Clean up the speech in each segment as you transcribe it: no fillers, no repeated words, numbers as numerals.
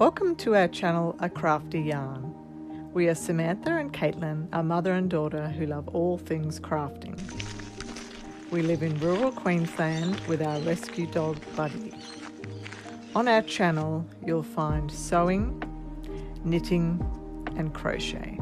Welcome to our channel, A Crafty Yarn. We are Samantha and Caitlin, a mother and daughter who love all things crafting. We live in rural Queensland with our rescue dog, Buddy. On our channel, you'll find sewing, knitting, and crochet.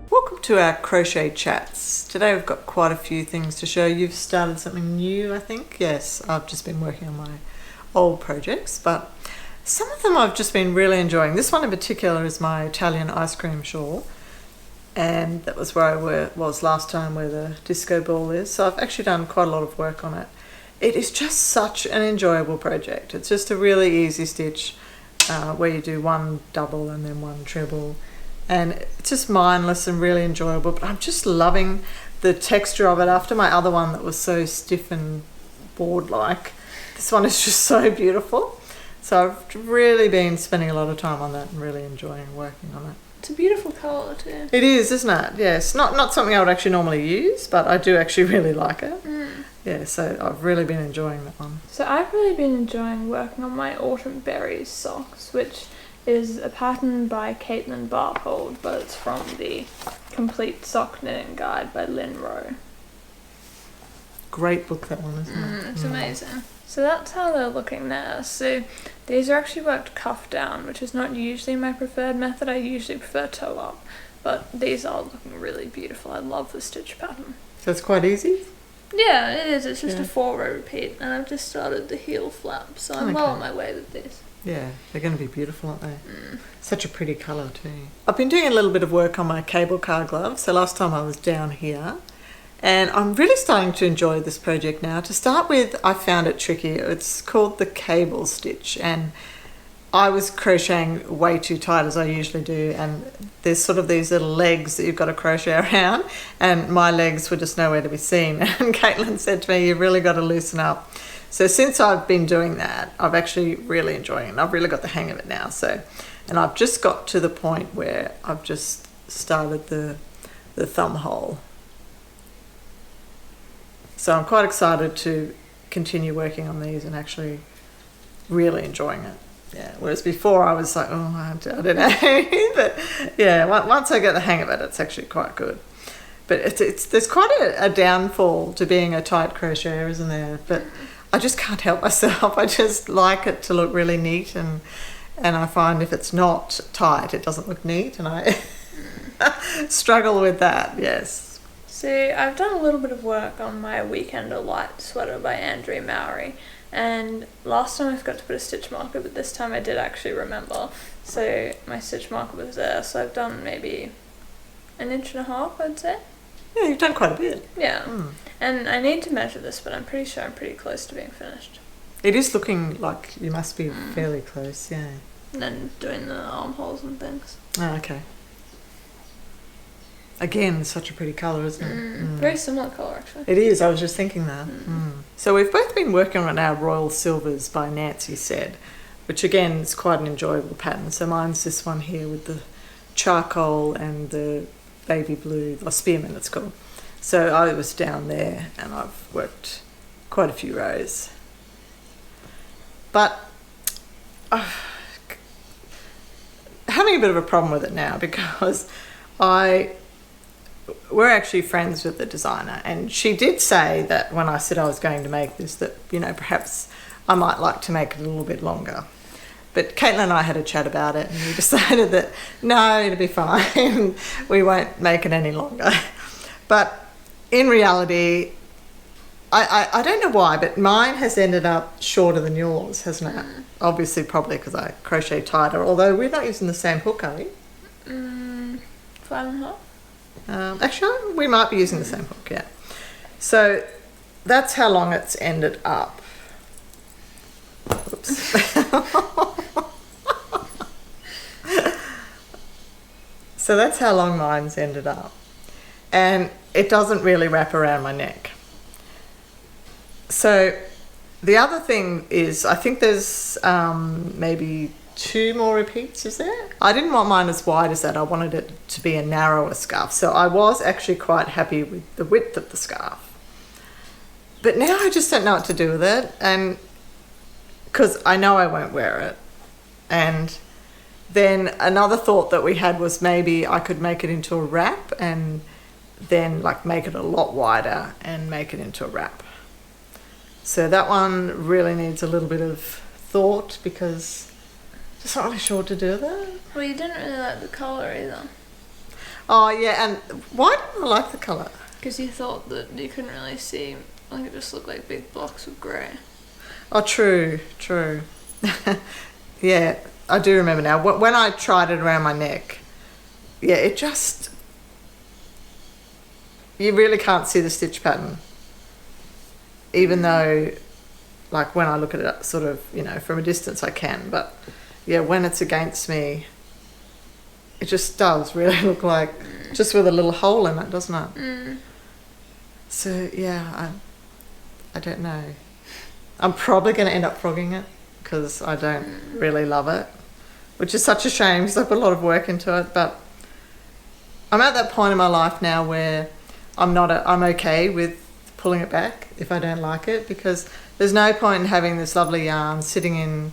Welcome to our crochet chats. Today we've got quite a few things to show. You've started something new, I think. Yes, I've just been working on my old projects, but some of them I've just been really enjoying. This one in particular is my Italian ice cream shawl, and that was where I was last time, where the disco ball is. So I've actually done quite a lot of work on it. It is just such an enjoyable project. It's just a really easy stitch where you do one double and then one treble. And it's just mindless and really enjoyable, but I'm just loving the texture of it. After my other one that was so stiff and board-like, this one is just so beautiful. So I've really been spending a lot of time on that and really enjoying working on it. It's a beautiful colour too. It is, isn't it? Yes, not something I would actually normally use, but I do actually really like it. Yeah, so I've really been enjoying that one. So I've really been enjoying working on my Autumn Berries socks, which is a pattern by Caitlin Barhold, but it's from the Complete Sock Knitting Guide by Lynn Rowe. Great book, that one, isn't it? It's amazing. So that's how they're looking now. So these are actually worked cuff down, which is not usually my preferred method. I usually prefer toe up, but these are looking really beautiful. I love the stitch pattern. So it's quite easy? Yeah, it is. It's just a 4-row repeat, and I've just started the heel flap, so I'm well on my way with this. Yeah, they're going to be beautiful, aren't they? Such a pretty colour too. I've been doing a little bit of work on my cable car gloves. So last time I was down here, and I'm really starting to enjoy this project now. To start with, I found it tricky. It's called the cable stitch, and I was crocheting way too tight, as I usually do, and there's sort of these little legs that you've got to crochet around, and my legs were just nowhere to be seen. And Caitlin said to me, you've really got to loosen up. So since I've been doing that, I've actually really enjoying it, and I've really got the hang of it now. So, and I've just got to the point where I've just started the thumb hole. So I'm quite excited to continue working on these and actually really enjoying it. Yeah, whereas before I was like, oh, I don't know. But yeah, once I get the hang of it, it's actually quite good. But there's quite a downfall to being a tight crocheter, isn't there? But I just can't help myself. I just like it to look really neat, and I find if it's not tight, it doesn't look neat, and I struggle with that, yes. So I've done a little bit of work on my Weekender Light sweater by Andrea Mowry, and last time I forgot to put a stitch marker, but this time I did actually remember. So my stitch marker was there, so I've done maybe 1.5 inches, I'd say. Yeah, you've done quite a bit. Yeah. And I need to measure this, but I'm pretty sure I'm pretty close to being finished. It is looking like you must be fairly close, yeah. And then doing the armholes and things. Oh, okay. Again, such a pretty colour, isn't it? Very similar colour, actually. It is, I was just thinking that. So we've both been working on our Royal Silvers by Nancy Said, which again is quite an enjoyable pattern. So mine's this one here with the charcoal and the baby blue, or spearmint it's called. So I was down there and I've worked quite a few rows. But having a bit of a problem with it now, because we're actually friends with the designer, and she did say that when I said I was going to make this, that, you know, perhaps I might like to make it a little bit longer. But Caitlin and I had a chat about it, and we decided that no, it'll be fine. We won't make it any longer. But in reality, I don't know why, but mine has ended up shorter than yours, hasn't it? Obviously, probably because I crochet tighter, although we're not using the same hook, are we? 5.5. Actually, we might be using the same hook, yeah. So that's how long it's ended up. Oops. So that's how long mine's ended up. And it doesn't really wrap around my neck. So the other thing is, I think there's maybe 2 more repeats, is there? I didn't want mine as wide as that. I wanted it to be a narrower scarf. So I was actually quite happy with the width of the scarf. But now I just don't know what to do with it. And because I know I won't wear it. And then another thought that we had was maybe I could make it into a wrap and then like make it a lot wider and make it into a wrap. So that one really needs a little bit of thought because I'm just not really sure what to do with it. Well, you didn't really like the colour either. Oh yeah, and why didn't I like the colour? Because you thought that you couldn't really see, like it just looked like big blocks of grey. Oh, true. Yeah, I do remember now. When I tried it around my neck, yeah, it just... You really can't see the stitch pattern. Even though, like, when I look at it sort of, you know, from a distance I can. But, yeah, when it's against me, it just does really look like... Just with a little hole in it, doesn't it? Mm. So, yeah, I don't know. I'm probably going to end up frogging it because I don't really love it, which is such a shame because I put a lot of work into it. But I'm at that point in my life now where I'm okay with pulling it back if I don't like it, because there's no point in having this lovely yarn sitting in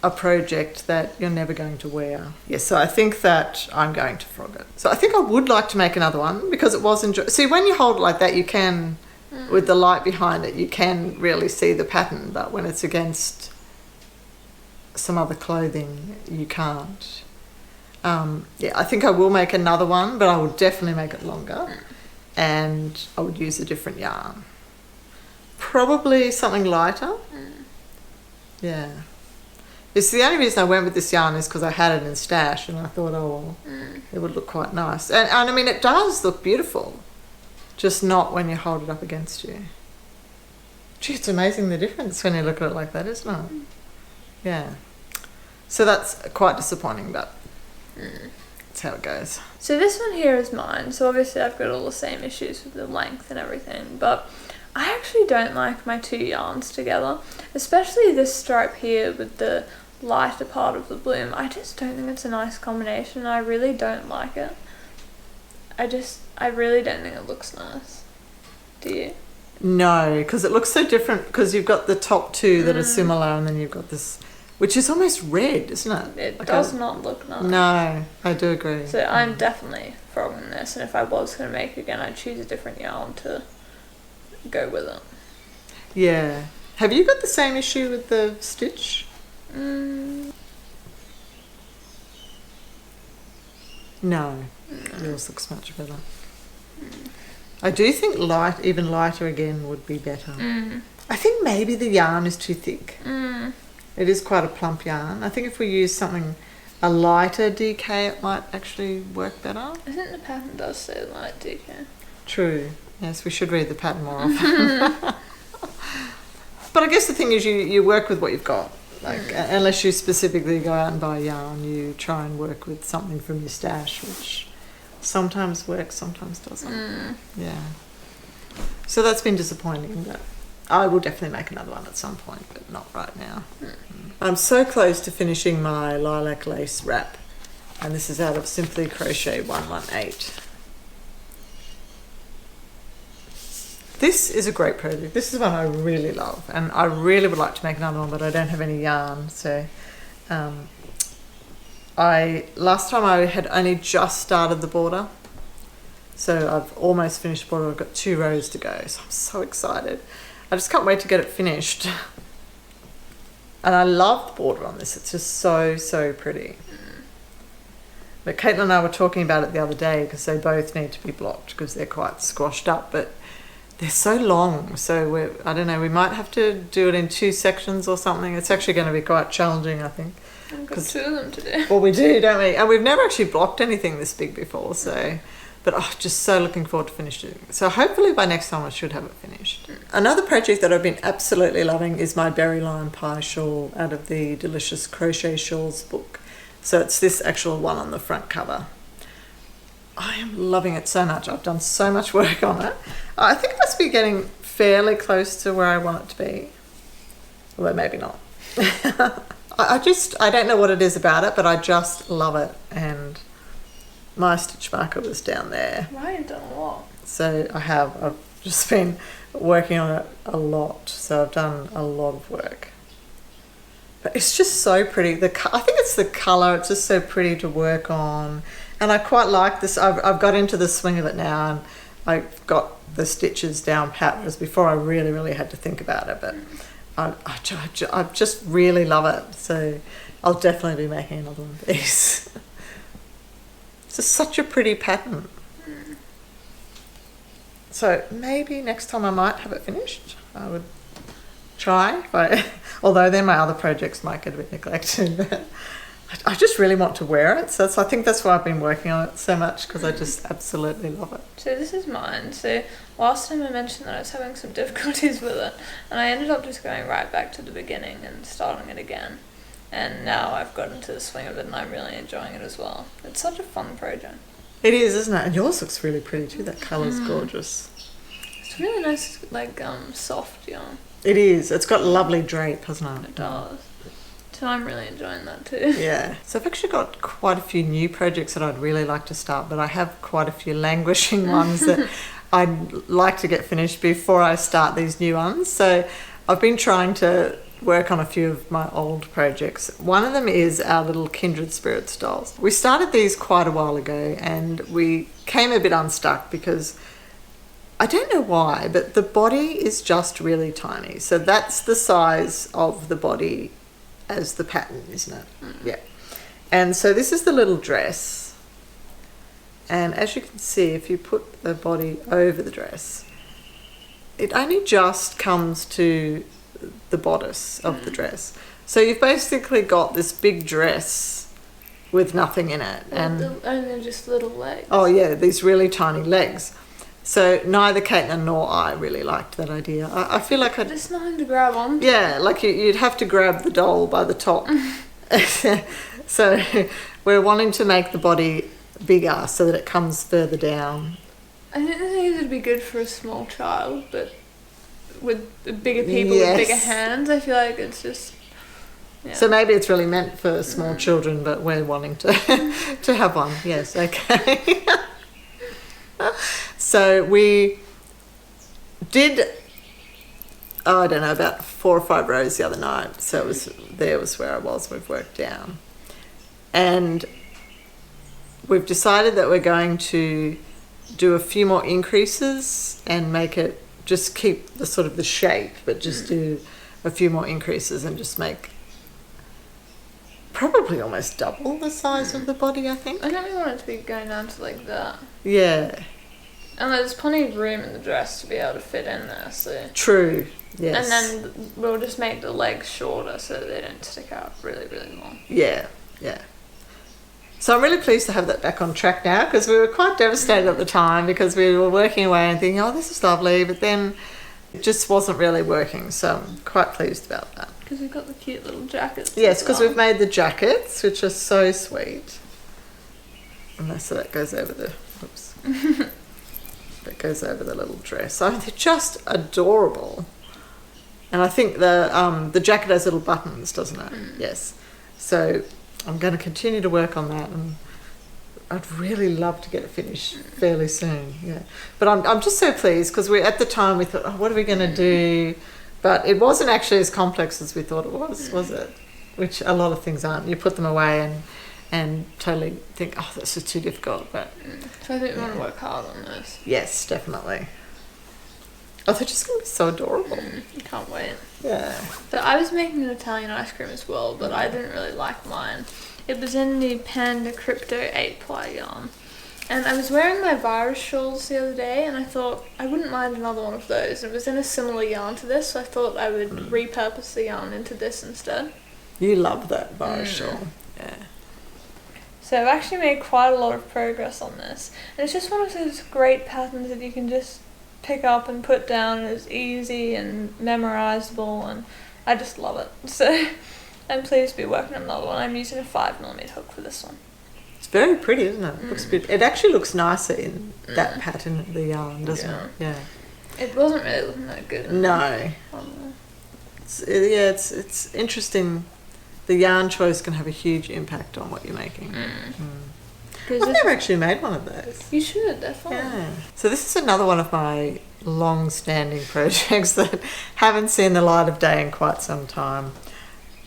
a project that you're never going to wear. Yes, so I think that I'm going to frog it. So I think I would like to make another one because it was See, when you hold it like that, you can, with the light behind it, you can really see the pattern, but when it's against some other clothing, you can't. Yeah, I think I will make another one, but I will definitely make it longer, and I would use a different yarn. Probably something lighter. Yeah. It's the only reason I went with this yarn is because I had it in stash, and I thought, oh well, it would look quite nice. And I mean, it does look beautiful, just not when you hold it up against you. Gee, it's amazing the difference when you look at it like that, isn't it? Yeah. So that's quite disappointing, but that's how it goes. So this one here is mine. So obviously I've got all the same issues with the length and everything, but I actually don't like my 2 yarns together, especially this stripe here with the lighter part of the bloom. I just don't think it's a nice combination. I really don't like it. I really don't think it looks nice. Do you? No, because it looks so different, because you've got the top 2 that are similar, and then you've got this, which is almost red, isn't it? It like does not look nice. No, I do agree. So I'm definitely frogging this, and if I was going to make it again, I'd choose a different yarn to go with it. Yeah. Have you got the same issue with the stitch? No. Yours looks much better. I do think even lighter again would be better. I think maybe the yarn is too thick. It is quite a plump yarn. I think if we use a lighter DK, it might actually work better. I think the pattern does say light DK. True. Yes, we should read the pattern more often. But I guess the thing is you work with what you've got. Like, unless you specifically go out and buy yarn, you try and work with something from your stash, which sometimes works, sometimes doesn't. Yeah. So that's been disappointing, but I will definitely make another one at some point, but not right now. I'm so close to finishing my Lilac Lace wrap, and this is out of Simply Crochet 118. This is a great project. This is one I really love, and I really would like to make another one, but I don't have any yarn. So last time I had only just started the border, so I've almost finished the border. I've got 2 rows to go, so I'm so excited. I just can't wait to get it finished. And I love the border on this. It's just so pretty. But Caitlin and I were talking about it the other day because they both need to be blocked because they're quite squashed up, but they're so long. So I don't know, we might have to do it in 2 sections or something. It's actually going to be quite challenging, I think. I've got 2 of them to do. Well, we do, don't we? And we've never actually blocked anything this big before, so... But just so looking forward to finishing it. So hopefully by next time I should have it finished. Another project that I've been absolutely loving is my berry lime pie shawl out of the Delicious Crochet Shawls book. So it's this actual one on the front cover. I am loving it so much. I've done so much work on it. I think it must be getting fairly close to where I want it to be. Although maybe not. I don't know what it is about it, but I just love it. And my stitch marker was down there. Right, you've done a lot. So I've just been working on it a lot. So I've done a lot of work. But it's just so pretty. I think it's the colour. It's just so pretty to work on. And I quite like this. I've got into the swing of it now, and I've got the stitches down pat, whereas before I really, really had to think about it. But I just really love it. So I'll definitely be making another one of these. It's just such a pretty pattern. So maybe next time I might have it finished. I would try. Although then my other projects might get a bit neglected. But I just really want to wear it. So I think that's why I've been working on it so much, because I just absolutely love it. So this is mine. So last time I mentioned that I was having some difficulties with it, and I ended up just going right back to the beginning and starting it again. And now I've gotten to the swing of it, and I'm really enjoying it as well. It's such a fun project. It is, isn't it? And yours looks really pretty too. That colour's gorgeous. It's really nice, like soft yarn. It is. It's got lovely drape, hasn't it? It does. So I'm really enjoying that too. Yeah. So I've actually got quite a few new projects that I'd really like to start, but I have quite a few languishing ones that I'd like to get finished before I start these new ones. So I've been trying to work on a few of my old projects. One of them is our little Kindred Spirits dolls. We started these quite a while ago, and we came a bit unstuck because I don't know why, but the body is just really tiny. So that's the size of the body as the pattern, isn't it? Yeah. And so this is the little dress. And as you can see, if you put the body over the dress, it only just comes to the bodice of the dress. So you've basically got this big dress with nothing in it. And only just little legs. Oh yeah, these really tiny legs. So neither Caitlin nor I really liked that idea. I feel like there's nothing to grab on. Yeah, like you'd have to grab the doll by the top. So we're wanting to make the body bigger so that it comes further down. I think it would be good for a small child, but with bigger people with bigger hands, I feel like it's just... Yeah. So maybe it's really meant for small children, but we're wanting to have one. Yes, okay. So we did, I don't know, about 4 or 5 rows the other night. So there was where I was. We've worked down. And we've decided that we're going to do a few more increases and make it, just keep the sort of the shape, but just do a few more increases and just make probably almost double the size of the body, I think. I don't really want it to be going down to like that. Yeah. And there's plenty of room in the dress to be able to fit in there, so... True, yes. And then we'll just make the legs shorter so they don't stick out really, really long. Yeah, yeah. So I'm really pleased to have that back on track now, because we were quite devastated at the time because we were working away and thinking, oh, this is lovely, but then it just wasn't really working, so I'm quite pleased about that. Because we've got the cute little jackets. Yes, because we've made the jackets, which are so sweet. And so that goes over the... Oops. That goes over the little dress. So they're just adorable. And I think the jacket has little buttons, doesn't it? Yes. So I'm going to continue to work on that, and I'd really love to get it finished fairly soon. Yeah. But I'm just so pleased, because at the time we thought, oh, what are we going to do? But it wasn't actually as complex as we thought it was it? Which a lot of things aren't. You put them away and totally think, oh, this is too difficult. But so I think we want to work hard on this. Yes, definitely. Oh, they're just going to be so adorable. Can't wait. Yeah. But I was making an Italian ice cream as well, but I didn't really like mine. It was in the Panda Crypto 8-ply yarn. And I was wearing my virus shawls the other day, and I thought I wouldn't mind another one of those. It was in a similar yarn to this, so I thought I would repurpose the yarn into this instead. You love that virus shawl. Yeah. So I've actually made quite a lot of progress on this. And it's just one of those great patterns that you can just pick up and put down, and it's easy and memorizable, and I just love it. So I'm pleased to be working on another one. I'm using a 5mm hook for this one. It's very pretty, isn't it? It looks good. It actually looks nicer in that pattern of the yarn, doesn't it? Yeah. It wasn't really looking that good. No. It's interesting the yarn choice can have a huge impact on what you're making. I've never actually made one of those. You should, they're fun. Yeah. So this is another one of my long-standing projects that haven't seen the light of day in quite some time.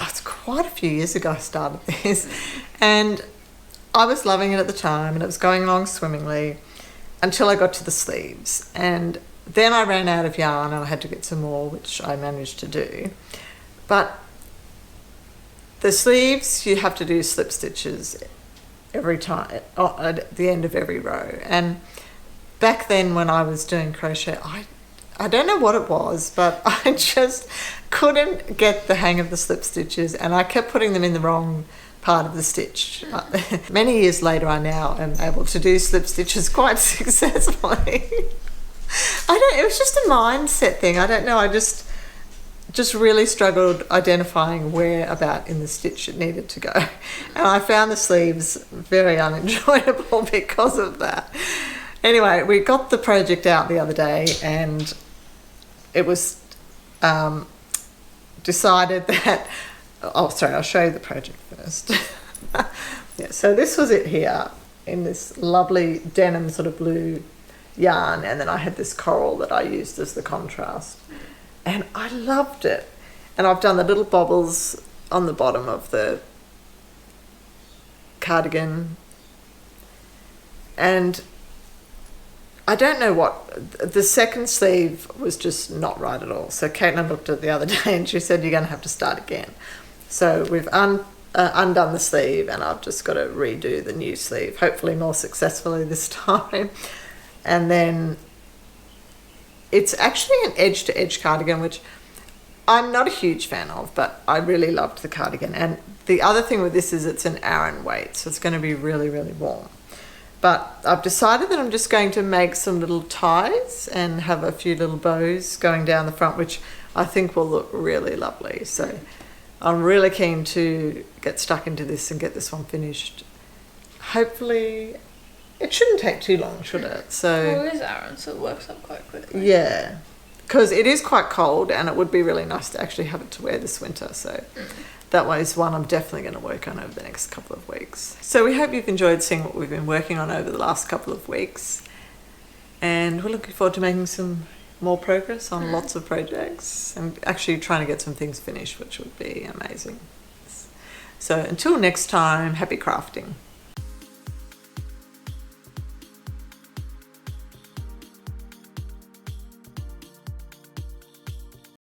It's quite a few years ago I started this, and I was loving it at the time, and it was going along swimmingly until I got to the sleeves, and then I ran out of yarn and I had to get some more, which I managed to do. But the sleeves, you have to do slip stitches every time at the end of every row. And back then when I was doing crochet, I don't know what it was, but I just couldn't get the hang of the slip stitches, and I kept putting them in the wrong part of the stitch. Many years later I now am able to do slip stitches quite successfully. It was just a mindset thing. I don't know, I just really struggled identifying where about in the stitch it needed to go, and I found the sleeves very unenjoyable because of that. Anyway, we got the project out the other day, and it was decided that I'll show you the project first. Yeah, so this was it here in this lovely denim sort of blue yarn, and then I had this coral that I used as the contrast. And I loved it. And I've done the little bobbles on the bottom of the cardigan. And I don't know what, the second sleeve was just not right at all. So Caitlin looked at it the other day and she said, you're going to have to start again. So we've undone the sleeve, and I've just got to redo the new sleeve, hopefully more successfully this time. And then it's actually an edge-to-edge cardigan, which I'm not a huge fan of, but I really loved the cardigan. And the other thing with this is it's an Aran weight, so it's going to be really, really warm. But I've decided that I'm just going to make some little ties and have a few little bows going down the front, which I think will look really lovely. So I'm really keen to get stuck into this and get this one finished. Hopefully, it shouldn't take too long, should it? Well, it is Aran, so it works up quite quickly. Yeah, because it is quite cold, and it would be really nice to actually have it to wear this winter. So that way is one I'm definitely going to work on over the next couple of weeks. So we hope you've enjoyed seeing what we've been working on over the last couple of weeks, and we're looking forward to making some more progress on lots of projects and actually trying to get some things finished, which would be amazing. So until next time, happy crafting.